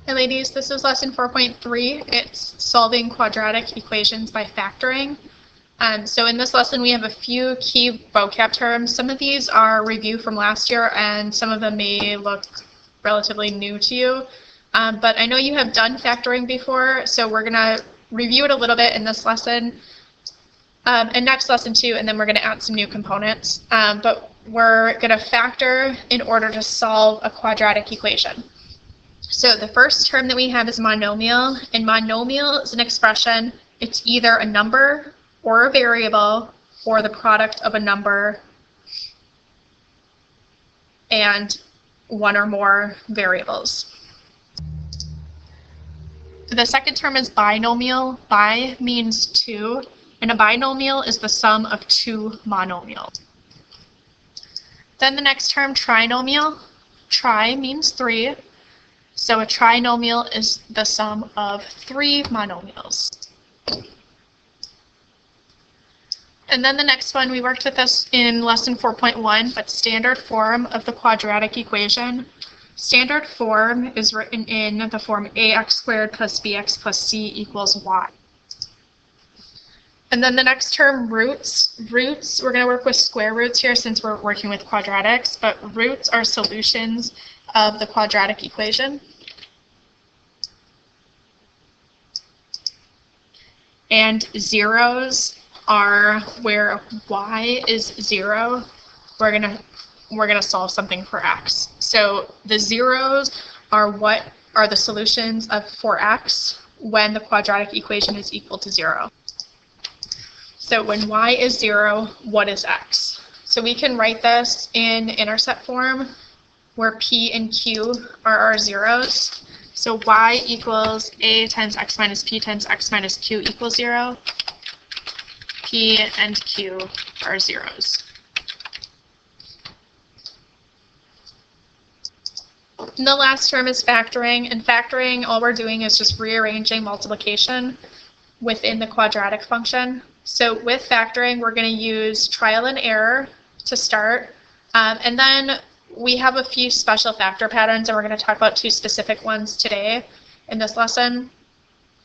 Hi ladies, this is lesson 4.3. It's solving quadratic equations by factoring. So in this lesson we have a few key vocab terms. Some of these are review from last year and some of them may look relatively new to you. But I know you have done factoring before, so we're going to review it a little bit in this lesson and next lesson too, and then we're going to add some new components. But we're going to factor in order to solve a quadratic equation. So the first term that we have is monomial, and monomial is an expression. It's either a number or a variable or the product of a number and one or more variables. The second term is binomial. Bi means two, and a binomial is the sum of two monomials. Then the next term, trinomial. Tri means three. So a trinomial is the sum of three monomials. And then the next one, we worked with this in lesson 4.1, but standard form of the quadratic equation. Standard form is written in the form ax squared plus bx plus c equals y. And then the next term, roots. Roots, we're going to work with square roots here since we're working with quadratics, but roots are solutions of the quadratic equation. And zeros are where y is 0. We're gonna solve something for x. So the zeros are what are the solutions for x when the quadratic equation is equal to 0. So when y is 0, what is x? So we can write this in intercept form where p and q are our zeros. So y equals a times x minus p times x minus q equals 0. P and q are zeros. And the last term is factoring. And factoring, all we're doing is just rearranging multiplication within the quadratic function. So with factoring, we're going to use trial and error to start. And then we have a few special factor patterns, and we're going to talk about two specific ones today in this lesson.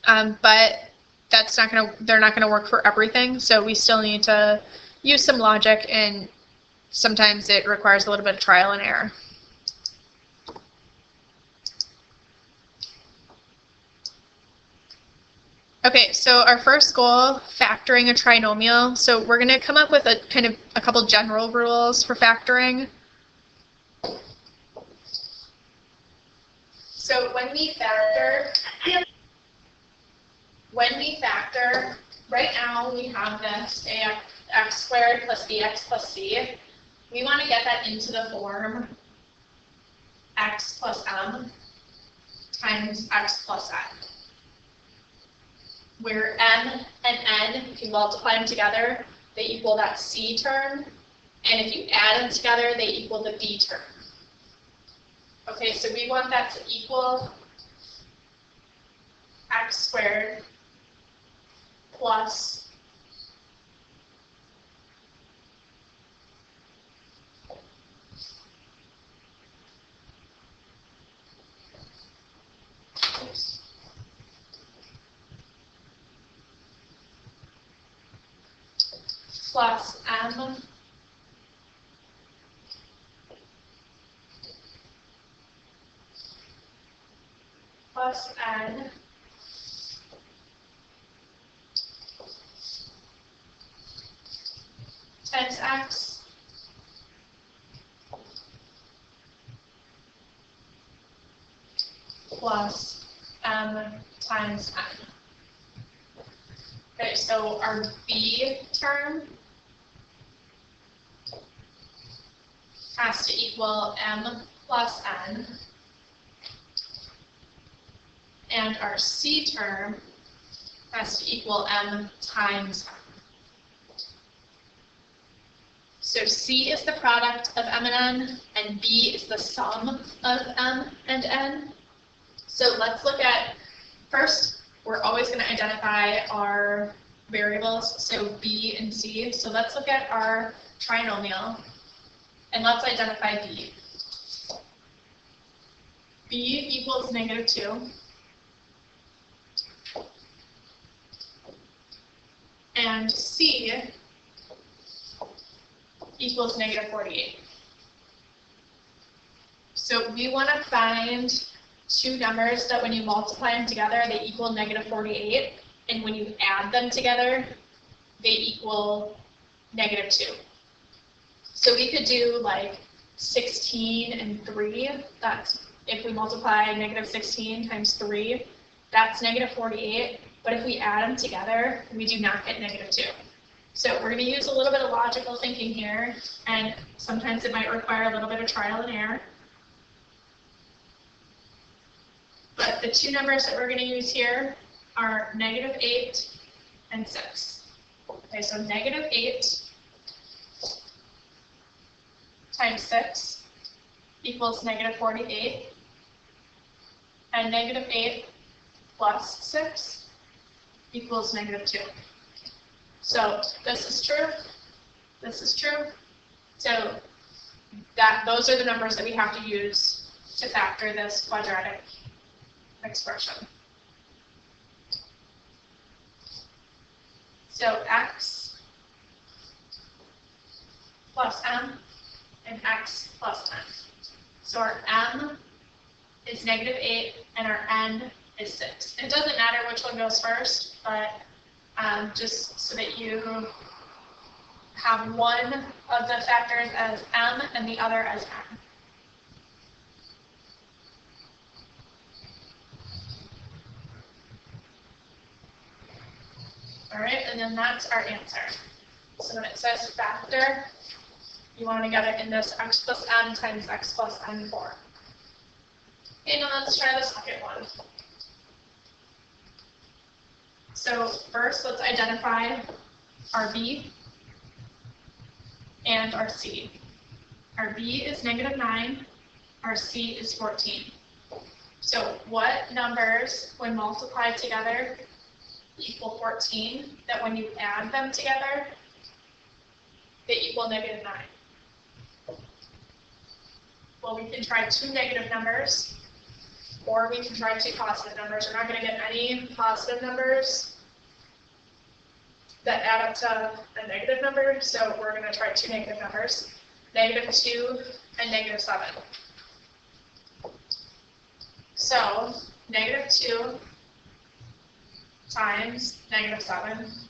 But they're not going to work for everything, so we still need to use some logic, and sometimes it requires a little bit of trial and error. Okay, so our first goal, factoring a trinomial. So we're going to come up with a couple general rules for factoring. So when we factor, right now we have this ax squared plus bx plus c. We want to get that into the form x plus m times x plus n, where m and n, if you multiply them together, they equal that c term, and if you add them together, they equal the b term. Okay, so we want that to equal x squared plus m plus n times x plus m times n. Okay, so our b term has to equal m plus n, and our c term has to equal m times n. So c is the product of m and n, and b is the sum of m and n. So let's look at, first, we're always going to identify our variables, so b and c. So let's look at our trinomial, and let's identify b. B equals -2. And C equals -48. So we want to find two numbers that when you multiply them together, they equal -48. And when you add them together, they equal -2. So we could do like 16 and 3. That's if we multiply -16 times 3, that's -48. But if we add them together, we do not get -2. So we're going to use a little bit of logical thinking here, and sometimes it might require a little bit of trial and error. But the two numbers that we're going to use here are -8 and 6. Okay, so -8 times 6 equals -48, and -8 plus 6 equals -2. So this is true, this is true. So those are the numbers that we have to use to factor this quadratic expression. So x plus m and x plus n. So our m is -8 and our n is 6. It doesn't matter which one goes first, but just so that you have one of the factors as m and the other as n. All right, and then that's our answer. So when it says factor, you want to get it in this x plus n times x plus n form. Okay, now let's try the second one. So first, let's identify our b and our c. Our b is -9, our c is 14. So what numbers, when multiplied together, equal 14, that when you add them together, they equal -9? Well, we can try two negative numbers, or we can try two positive numbers. We're not going to get any positive numbers that add up to a negative number, so we're going to try two negative numbers, -2 and -7. So -2 times -7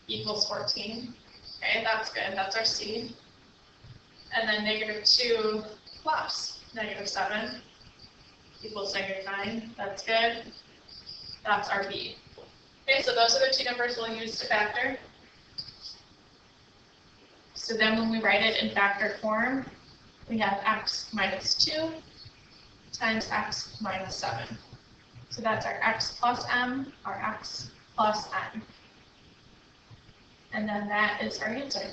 equals 14. Okay, that's good. That's our C. And then -2 plus -7 equals -9. That's good. That's our B. Okay, so those are the two numbers we'll use to factor. So then when we write it in factored form, we have x minus 2 times x minus 7. So that's our x plus m, our x plus n. And then that is our answer.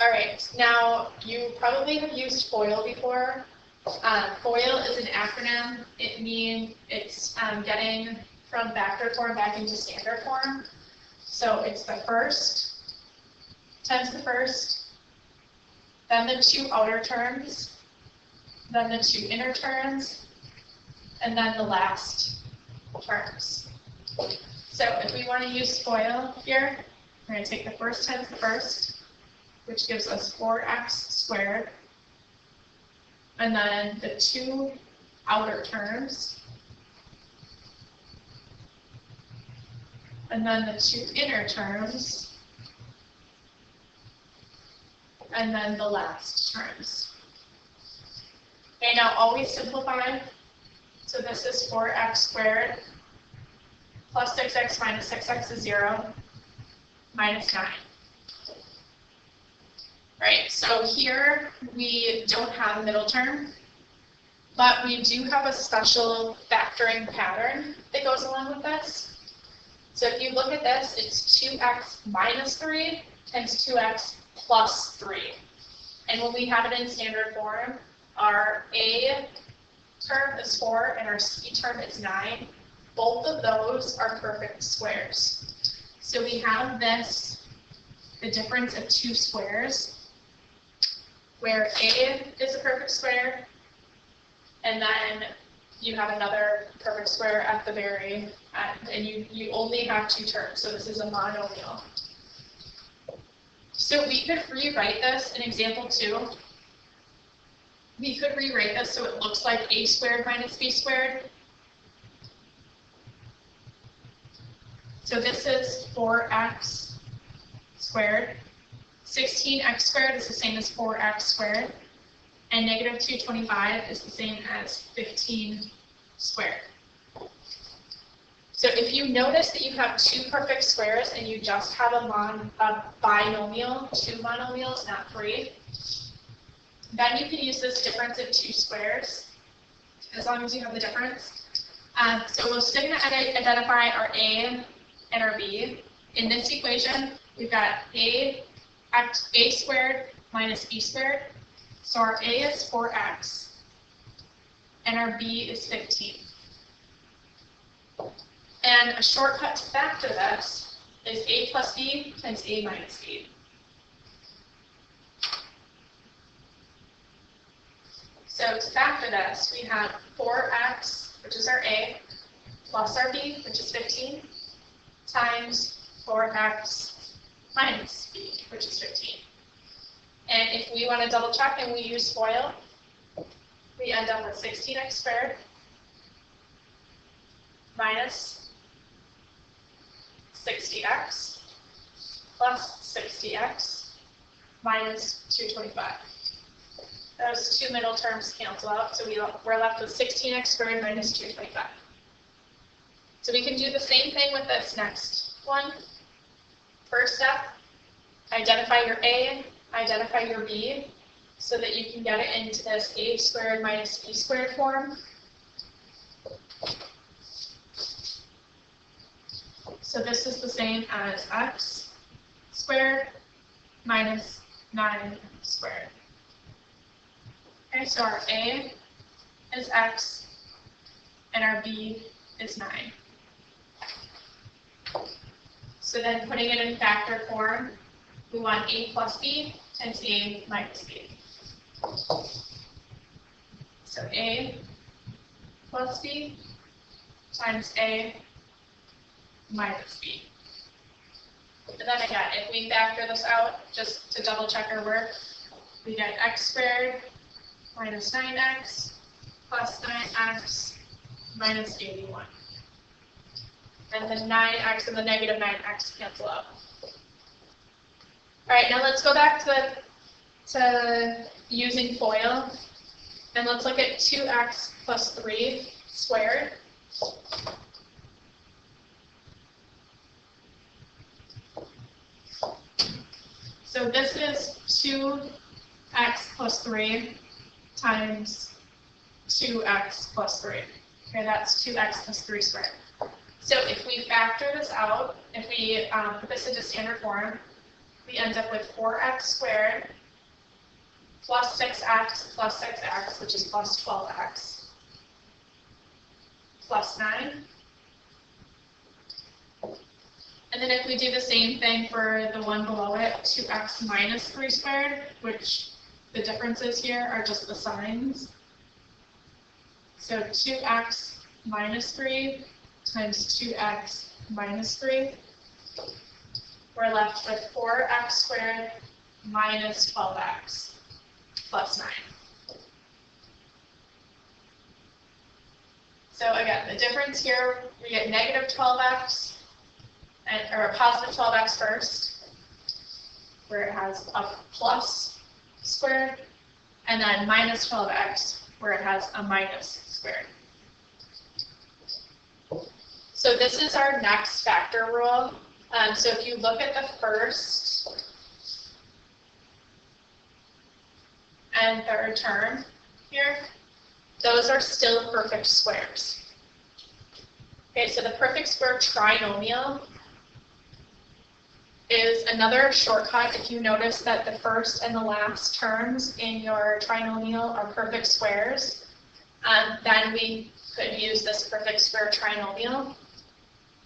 All right, now you probably have used FOIL before. FOIL is an acronym. It means it's getting from factored form back into standard form. So it's the first times the first, then the two outer terms, then the two inner terms, and then the last terms. So if we want to use FOIL here, we're going to take the first times the first, which gives us 4x squared, and then the two outer terms, and then the two inner terms, and then the last terms. Okay, now always simplify. So this is 4x squared plus 6x minus 6x is 0, minus 9. Right, so here we don't have a middle term, but we do have a special factoring pattern that goes along with this. So if you look at this, it's 2x minus 3 times 2x plus 3. And when we have it in standard form, our A term is 4 and our C term is 9. Both of those are perfect squares. So we have this the difference of two squares, where A is a perfect square, and then you have another perfect square at the very end, and you only have two terms, so this is a monomial. So we could rewrite this in example 2. We could rewrite this so it looks like a squared minus b squared. So this is 4x squared. 16x squared is the same as 4x squared. And negative 225 is the same as 15 squared. So if you notice that you have two perfect squares and you just have a binomial, two monomials, not three, then you can use this difference of two squares, as long as you have the difference. So we're still going to identify our A and our B. In this equation, we've got A squared minus B squared. So our A is 4x, and our B is 15. And a shortcut to factor this is A plus B times A minus B. So to factor this, we have 4x, which is our A, plus our B, which is 15, times 4x minus B, which is 15. And if we want to double check and we use FOIL, we end up with 16x squared minus 60x plus 60x minus 225. Those two middle terms cancel out, so we're left with 16x squared minus 225. So we can do the same thing with this next one. First step, identify your A, identify your B, so that you can get it into this A squared minus B squared form. So this is the same as x squared minus 9 squared. Okay, so our A is x, and our B is 9. So then putting it in factor form, we want A plus B times A minus B. So A plus B times A minus B. And then again, if we factor this out, just to double check our work, we get x squared minus 9x plus 9x minus 81. And the 9x and the negative 9x cancel out. All right, now let's go back to using FOIL, and let's look at 2x plus 3 squared. So this is 2x plus 3 times 2x plus 3. Okay, that's 2x plus 3 squared. So if we factor this out, if we put this into standard form, we end up with 4x squared plus 6x plus 6x, which is plus 12x, plus 9. And then if we do the same thing for the one below it, 2x minus 3 squared, which the differences here are just the signs. So 2x minus 3 times 2x minus 3. We're left with 4x squared minus 12x plus 9. So again, the difference here, we get negative 12x, or a positive 12x first, where it has a plus squared, and then minus 12x, where it has a minus squared. So this is our next factor rule. So if you look at the first and third term here, those are still perfect squares. Okay, so the perfect square trinomial is another shortcut. If you notice that the first and the last terms in your trinomial are perfect squares, then we could use this perfect square trinomial.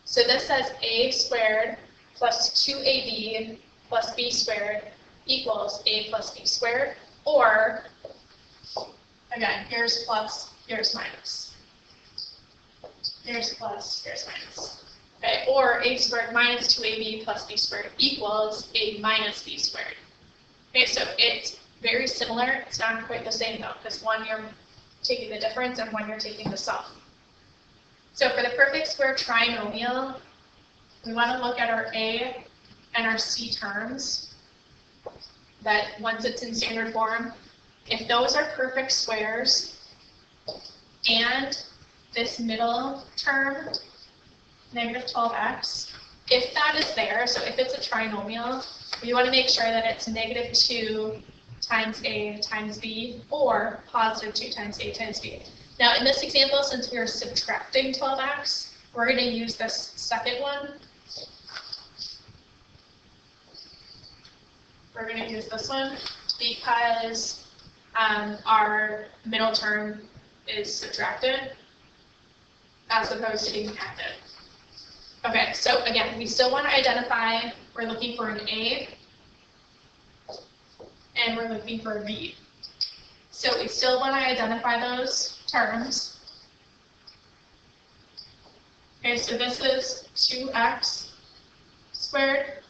So this says a squared plus 2ab plus b squared equals a plus b squared, or, again, here's plus, here's minus. Here's plus, here's minus. Okay, or a squared minus 2ab plus b squared equals a minus b squared. Okay, so it's very similar. It's not quite the same though, because one you're taking the difference and one you're taking the sum. So for the perfect square trinomial, we want to look at our a and our c terms, that once it's in standard form, if those are perfect squares and this middle term, negative 12x, if that is there, so if it's a trinomial, we want to make sure that it's negative 2 times a times b, or positive 2 times a times b. Now in this example, since we are subtracting 12x, we're going to use this second one. We're going to use this one because our middle term is subtracted as opposed to being added. Okay, so again, we still want to identify, we're looking for an a, and we're looking for a b. So we still want to identify those terms. Okay, so this is 2x squared,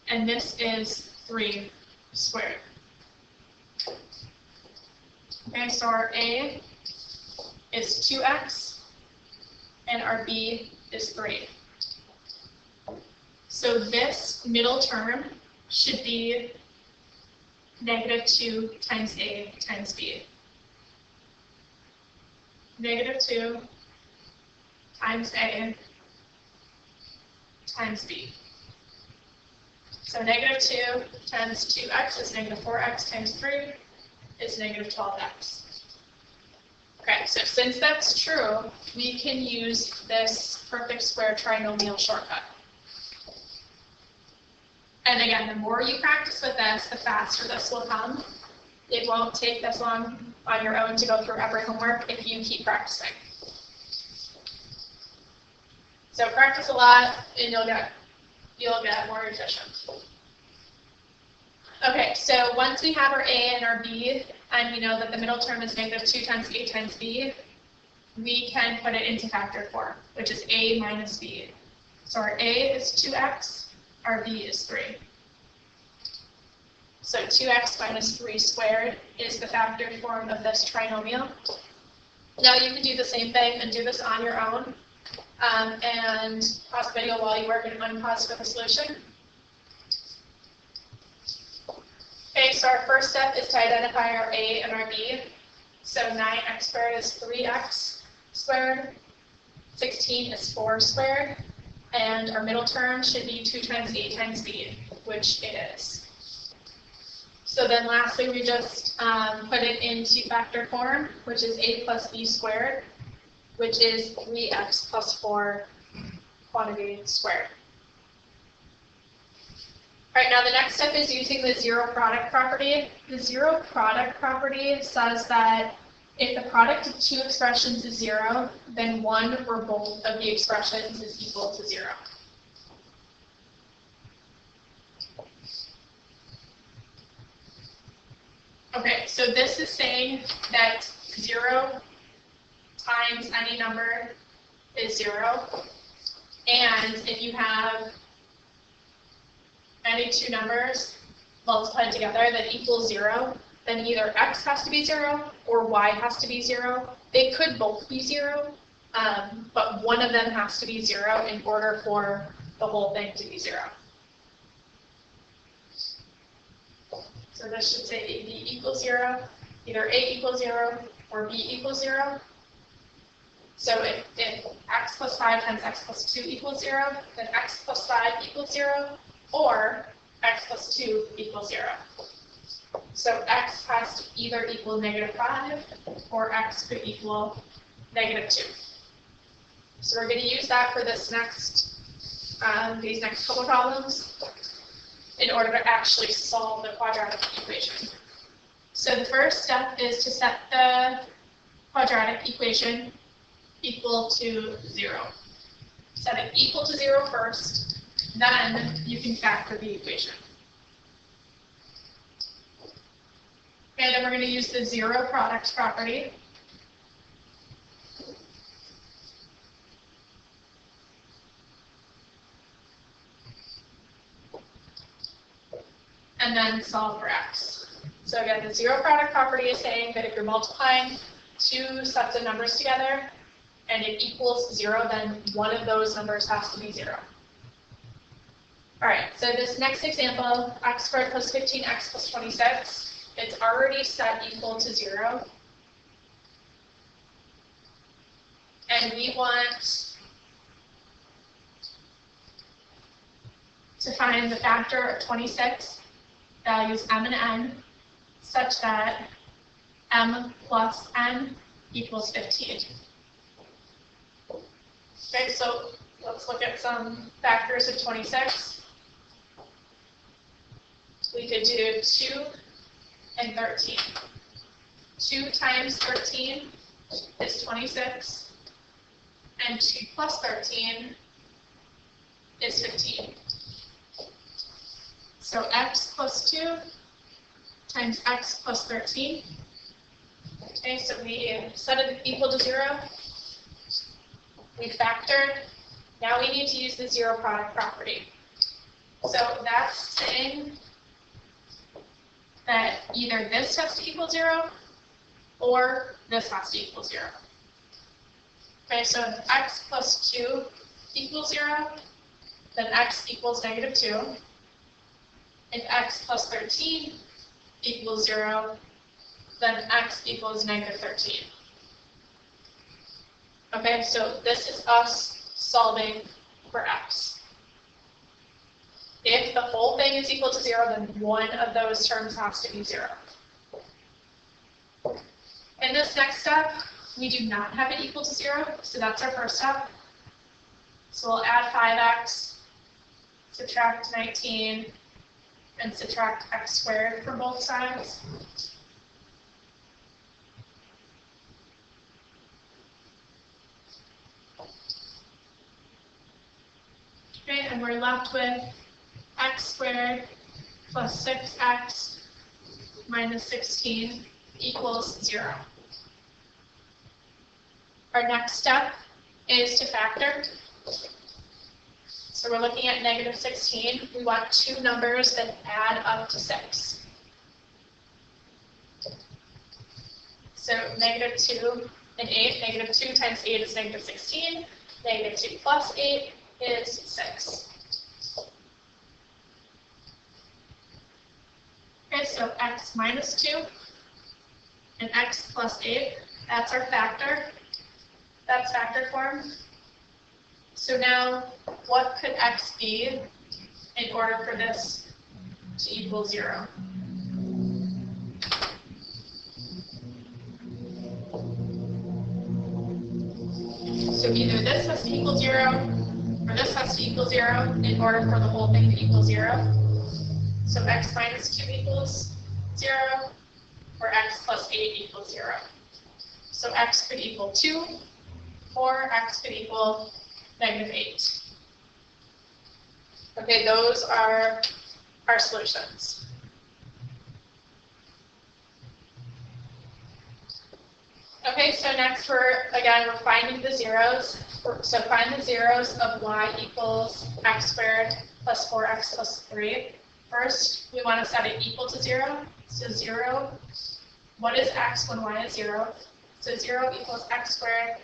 and this is 3 squared. Okay, so our a is 2x, and our b is 3. So this middle term should be negative 2 times a times b. Negative 2 times a times b. So negative 2 times 2x is negative 4x times 3 is negative 12x. Okay, so since that's true, we can use this perfect square trinomial shortcut. And again, the more you practice with this, the faster this will come. It won't take this long on your own to go through every homework if you keep practicing. So practice a lot, and you'll get more efficient. Okay, so once we have our a and our b, and we know that the middle term is negative 2 times a times b, we can put it into factored form, which is a minus b. So our a is 2x, our b is 3. So 2x minus 3 squared is the factored form of this trinomial. Now you can do the same thing and do this on your own, and pause the video while you work and unpause for the solution. Okay, so our first step is to identify our a and our b. So 9x squared is 3x squared, 16 is 4 squared, and our middle term should be 2 times a times b, which it is. So then lastly, we just put it into factored form, which is a plus b squared, which is 3x plus 4 quantity squared. All right, now the next step is using the zero product property. The zero product property says that if the product of two expressions is 0, then one or both of the expressions is equal to 0. Okay, so this is saying that 0 times any number is 0, and if you have any two numbers multiplied together that equals 0, then either x has to be 0 or y has to be 0. They could both be 0, but one of them has to be 0 in order for the whole thing to be 0. So this should say a b equals 0, either a equals 0 or b equals 0. So if x plus 5 times x plus 2 equals 0, then x plus 5 equals 0, or x plus 2 equals 0. So x has to either equal negative 5, or x could equal negative 2. So we're going to use that for this next, these next couple problems in order to actually solve the quadratic equation. So the first step is to set the quadratic equation equal to 0. Set it equal to 0 first, then you can factor the equation. Okay, then we're going to use the zero product property. And then solve for x. So again, the zero product property is saying that if you're multiplying two sets of numbers together and it equals 0, then one of those numbers has to be 0. All right, so this next example, x squared plus 15x plus 26, it's already set equal to 0. And we want to find the factor of 26, values m and n, such that m plus n equals 15. Okay, so let's look at some factors of 26. We could do 2 and 13. 2 times 13 is 26, and 2 plus 13 is 15. So x plus 2 times x plus 13. Okay, so we set it equal to 0. We factored. Now we need to use the zero product property. So that's saying that either this has to equal 0 or this has to equal 0. Okay, so if x plus 2 equals 0, then x equals negative 2. If x plus 13 equals 0, then x equals negative 13. Okay, so this is us solving for x. If the whole thing is equal to 0, then one of those terms has to be 0. In this next step, we do not have it equal to 0, so that's our first step. So we'll add 5x, subtract 19, and subtract x squared from both sides. Okay, and we're left with x squared plus 6x minus 16 equals 0. Our next step is to factor. So we're looking at negative 16. We want two numbers that add up to 6. So negative 2 and 8. Negative 2 times 8 is negative 16. Negative 2 plus 8 is 6. Okay, so x minus 2 and x plus 8, that's our factor. That's factor form. So now, what could x be in order for this to equal 0? So either this has to equal 0, or this has to equal 0 in order for the whole thing to equal 0. So x minus 2 equals 0, or x plus 8 equals 0. So x could equal 2, or x could equal negative 8. Okay, those are our solutions. Okay, so next we're finding the zeros. So find the zeros of y equals x squared plus 4x plus 3. First, we want to set it equal to 0. So 0, what is x when y is 0? So 0 equals x squared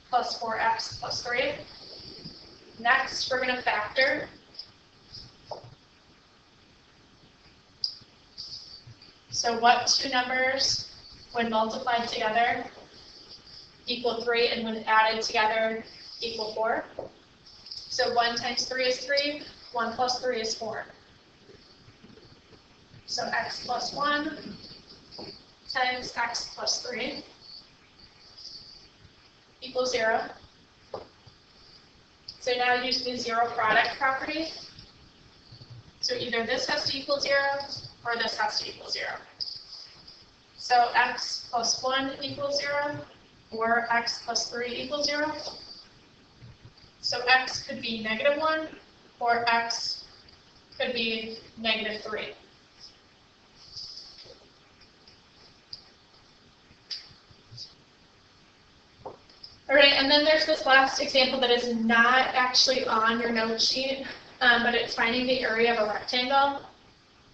plus 4x plus 3. Next, we're going to factor. So what two numbers, when multiplied together, equal 3, and when added together, equal 4? So 1 times 3 is 3, 1 plus 3 is 4. So x plus 1 times x plus 3 equals 0. So now use the zero product property. So either this has to equal 0 or this has to equal 0. So x plus 1 equals 0 or x plus 3 equals 0. So x could be negative 1 or x could be -3. All right, and then there's this last example that is not actually on your note sheet, but it's finding the area of a rectangle.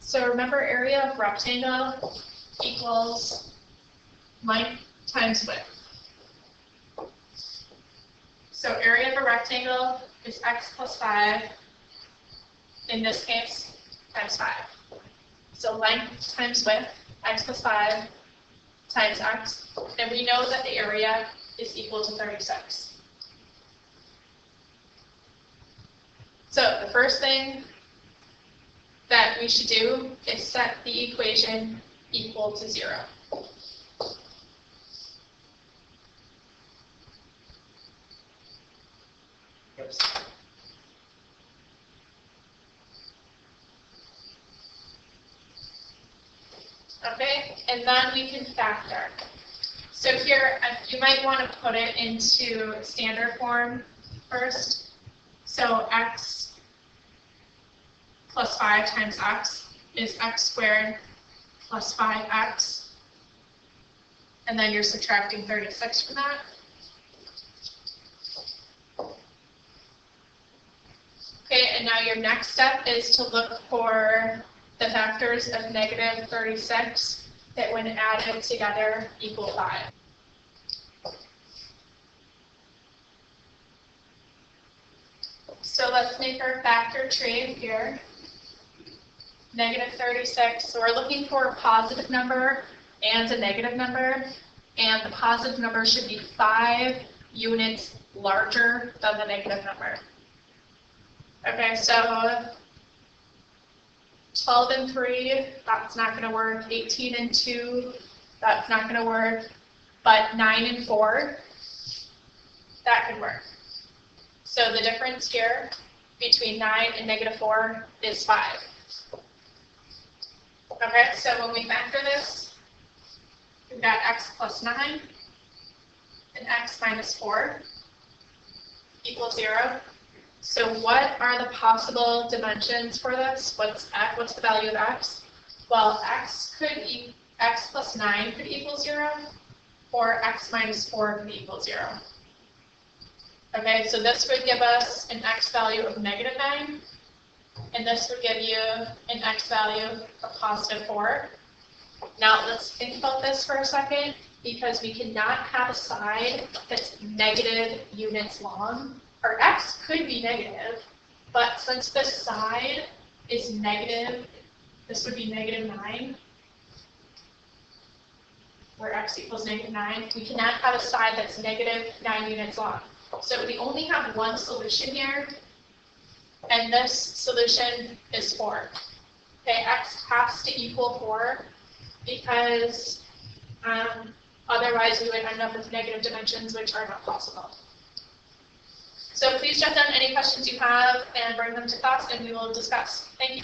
So remember, area of rectangle equals length times width. So area of a rectangle is x plus 5, in this case, times 5. So length times width, x plus 5 times x, and we know that the area is equal to 36. So the first thing that we should do is set the equation equal to 0. Oops. Okay, and then we can factor. So here, you might want to put it into standard form first. So x plus 5 times x is x squared plus 5x. And then you're subtracting 36 from that. Okay, and now your next step is to look for the factors of -36 that when added together equal 5. So let's make our factor tree here. -36, so we're looking for a positive number and a negative number, and the positive number should be 5 units larger than the negative number. Okay, so 12 and 3, that's not going to work. 18 and 2, that's not going to work. But 9 and 4, that could work. So the difference here between 9 and -4 is 5. Okay, so when we factor this, we've got x plus 9 and x minus 4 equals 0. So what are the possible dimensions for this? What's the value of x? Well, x plus 9 could equal 0, or x minus 4 could equal 0. Okay, so this would give us an x value of -9, and this would give you an x value of +4. Now let's think about this for a second, because we cannot have a side that's negative units long. Our x could be negative, but since this side is negative, this would be -9, where x equals -9. We cannot have a side that's -9 units long. So we only have one solution here, and this solution is 4. Okay, x has to equal 4, because otherwise we would end up with negative dimensions, which are not possible. So please jot down any questions you have and bring them to class, and we will discuss. Thank you.